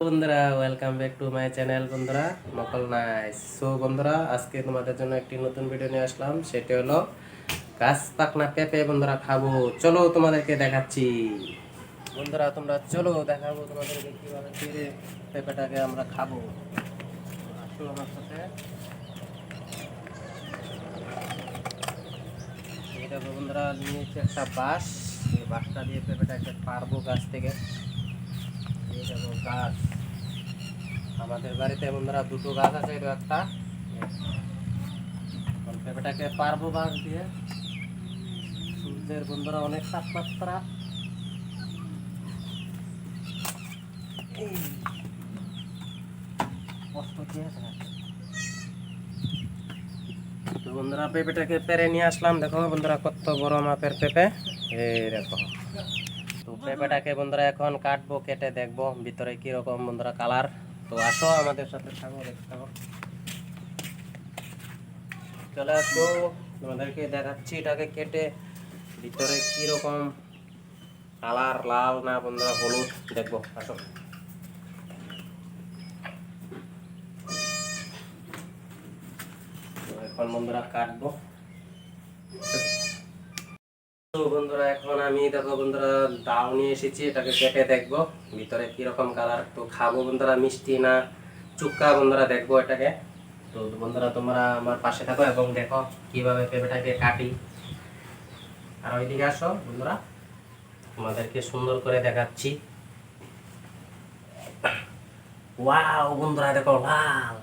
বন্ধুরা, welcome back to my channel. বন্ধুরা, নকল নাইস। সো বন্ধুরা, আজকে তোমাদের জন্য একটি নতুন ভিডিও নিয়ে আসলাম। সেটি হলো গাছ পাকনা পেঁপে। বন্ধুরা, খাবো, চলো তোমাদেরকে দেখাচ্ছি। বন্ধুরা, তোমরা চলো দেখাবো তোমাদেরকে কিভাবে পেঁপেটাকে আমরা খাবো। আসো আমার সাথে। এই দেখো বন্ধুরা, নিয়েছি একটা বাঁশ। এই বাঁশটা দিয়ে পেঁপেটাকে পারবো গাছ থেকে। এই দেখো গাছ, আমাদের বাড়িতে বন্ধুরা দুটো গাছ আছে, এটা একটা। পেঁপেটাকে পারবো বাঁশ দিয়ে। সূর্যের বন্ধুরা অনেক তাপমাত্রা। তো বন্ধুরা, পেঁপেটাকে পেরে নিয়ে আসলাম। দেখো বন্ধুরা, কত বড় মাপের পেঁপে। এই দেখো। তো পেঁপেটাকে বন্ধুরা এখন কাটবো, কেটে দেখবো ভিতরে কিরকম বন্ধুরা কালার। তো আসো আমাদের সাথে থাকো, দেখতে থাকো। চলে আসো, তোমাদেরকে দেখাচ্ছি এটাকে কেটে ভিতরে কিরকম কালার, লাল না বন্ধুরা হলুদ, দেখবো। আসো। এখন বন্ধুরা কাটবো। তো বন্ধুরা, এখন আমি দেখো বন্ধুরা দাও নিয়ে এসেছি, এটাকে কেটে দেখবো ভিতরে কিরকম কালার। তো খাবো বন্ধুরা, মিষ্টি না চুক্কা বন্ধুরা, দেখবো এটাকে। তো বন্ধুরা, তোমরা আমার পাশে থাকো এবং দেখো কিভাবে পেঁপেটাকে কাটি। আর ওইদিকে আসো বন্ধুরা, তোমাদেরকে সুন্দর করে দেখাচ্ছি। ওয়াও বন্ধুরা, দেখো লাল।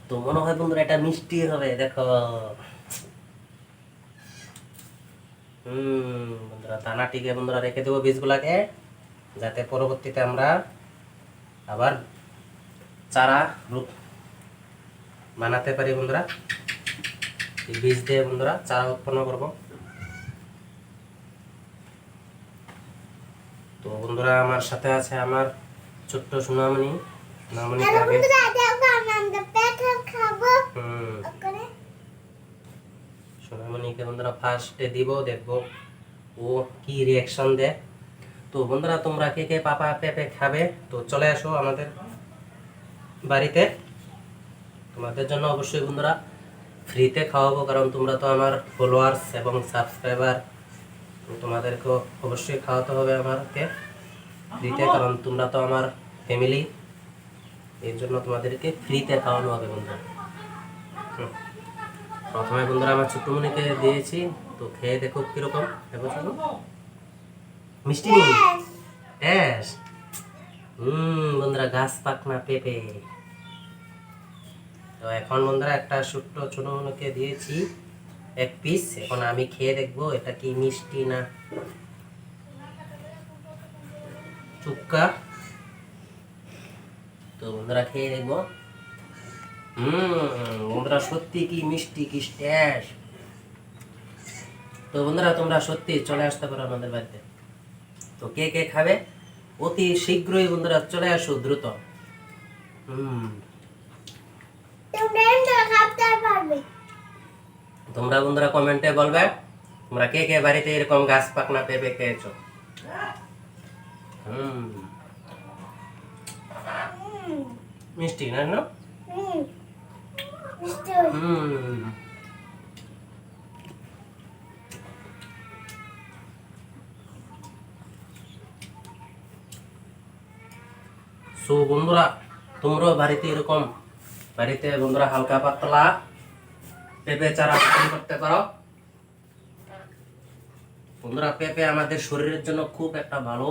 তো মনে হয় বন্ধুরা এটা মিষ্টি হবে, দেখো। বন্ধুরা, দানাটিকে বন্ধুরা রেখে দেবো বীজগুলাকে, যাতে পরবর্তীতে আমরা আবার চারা রূপ বানাতে পারি বন্ধুরা। এই বীজ দিয়ে বন্ধুরা চারা উৎপন্ন করব। তো বন্ধুরা, আমার সাথে আছে আমার ছোট্ট সোনামণি। সোনামণিকে বন্ধুরা ফার্স্টে দিব, দেখবো ও কি রিয়াকশন দেয়। তো বন্ধুরা, তোমরা কে কে পাপা পেঁপে খাবে, তো চলে আসো আমাদের বাড়িতে। তোমাদের জন্য অবশ্যই বন্ধুরা ফ্রিতে খাওয়াবো, কারণ তোমরা তো আমার ফলোয়ার্স এবং সাবস্ক্রাইবার। তোমাদেরকেও অবশ্যই খাওয়াতে হবে আমাকে ফ্রিতে, কারণ তোমরা তো আমার ফ্যামিলি। এর জন্য তোমাদেরকে ফ্রিতে খাওয়ানো হবে বন্ধুরা। প্রথমে বন্ধুরা আমার ছোট্টমণিকে দিয়েছি, তো খেয়ে দেখো কিরকম। দেখো শুনো, মিষ্টি টেস্ট। বন্ধুরা, গাছ পাকনা পেঁপে। তো এখন বন্ধুরা একটা ছোট্ট ছোটমণিকে দিয়েছি এক পিস। এখন আমি খেয়ে দেখবো এটা কি মিষ্টি না চুক্কা। তো বন্ধুরা খেয়ে দেখবো। বন্ধুরা, সত্যি কি মিষ্টি, কি টেস্ট। তো বন্ধুরা, তোমরা সত্যি চলে আসতে পারো আমাদের বাড়িতে। তো কে কে খাবে অতি শীঘ্রই বন্ধুরা চলে আসো, দ্রুত। তোমরা বন্ধুরা কমেন্টে বলবে তোমরা কে কে বাড়িতে এরকম গাছ পাকনা পেঁপে খেয়েছো। মিষ্টি না না? সো বন্ধুরা, তোমরাও বাড়িতে এরকম বন্ধুরা হালকা পাতলা পেঁপে চারা তৈরি করতে পারো বন্ধুরা। পেঁপে আমাদের শরীরের জন্য খুব একটা ভালো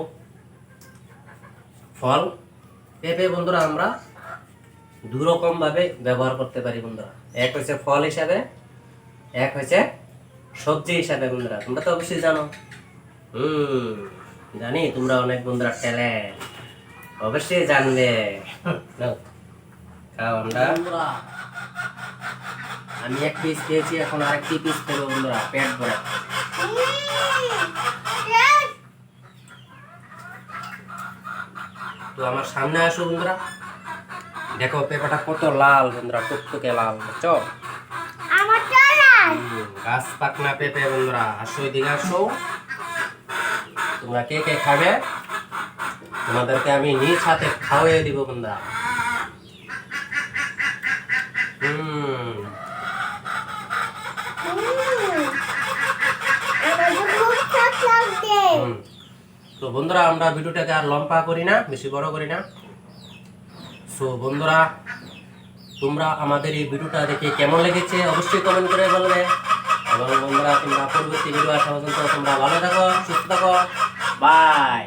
ফল। পেঁপে বন্ধুরা আমরা দু রকম ভাবে ব্যবহার করতে পারি বন্ধুরা। এক হচ্ছে ফল হিসাবে, এক হচ্ছে সবজি হিসাবে বন্ধুরা। তোমরা তো অবশ্যই জানো। জানি তোমরা অনেক বন্ধুরা ট্যালেন্ট, অবশ্যই জানবে। খাও আমরা। আমি এক পিস খেয়েছি, এখন আরেকটি পিস খেলো বন্ধুরা, পেট ভরে। তো আমার সামনে আসো বন্ধুরা, দেখো পেঁপেটা কত লাল বন্ধুরা, টুকটুকে লাল, বুঝছো? গাছ পাকনা পেঁপে বন্ধুরা, আসো এদিকে আসো। তোমরা কে কে খাবে তোমাদেরকে আমি নিজ হাতে খাওয়াই দিব বন্ধুরা। তো বন্ধুরা আমরা ভিডিওটাকে আর লম্বা করি না, বেশি বড় করি না। সো বন্ধুরা তোমরা আমাদের এই ভিডিওটা দেখে কেমন লেগেছে অবশ্যই কমেন্ট করে বলবে। এবং বন্ধুরা তোমরা পরবর্তী ভিডিও আসা পর্যন্ত তোমরা ভালো থাকো, সুস্থ থাকো, বাই।